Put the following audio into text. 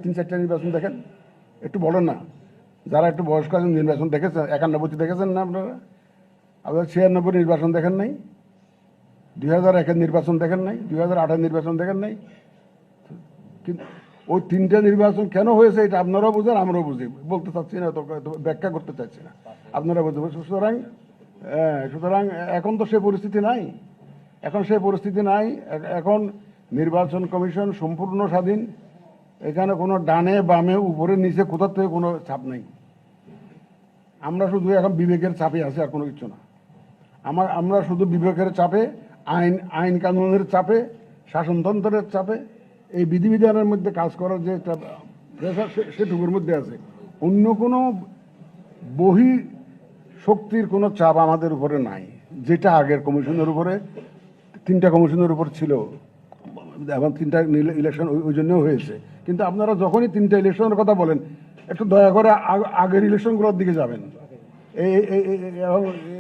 3-4টা নির্বাচন দেখেন, একটু বলেন না। যারা একটু বয়স্ক আছেন নির্বাচন দেখেছেন, 91 দেখেছেন না আপনারা? আপনারা 96 নির্বাচন দেখেন নাই, 2001-এর নির্বাচন দেখেন নাই, 2008-এর নির্বাচন দেখেন নাই। কিন্তু ওই 3টা নির্বাচন কেন হয়েছে এটা আপনারাও বুঝেন, আমরাও বুঝি। বলতে চাচ্ছি না, তো ব্যাখ্যা করতে চাচ্ছি না, আপনারা বুঝবেন। সুতরাং এখন তো সেই পরিস্থিতি নাই, এখন সেই পরিস্থিতি নাই। এখন নির্বাচন কমিশন সম্পূর্ণ স্বাধীন। এখানে কোনো ডানে বামে উপরে নিচে কোথার থেকে কোনো চাপ নেই। আমরা শুধু এখন বিবেকের চাপে আছি, আর কোনো কিছু না। আমরা শুধু বিবেকের চাপে, আইন কানুনের চাপে, শাসনতন্ত্রের চাপে, এই বিধিবিধানের মধ্যে কাজ করার যে একটা প্রেশার সেটুকুর মধ্যে আছে। অন্য কোনো বহি শক্তির কোনো চাপ আমাদের উপরে নাই, যেটা আগের কমিশনের উপরে, 3টা কমিশনের উপর ছিল। এখন 3টা ইলেকশন ওই জন্যও হয়েছে। কিন্তু আপনারা যখনই 3টা ইলেকশনের কথা বলেন, একটু দয়া করে আগের ইলেকশনগুলোর দিকে যাবেন।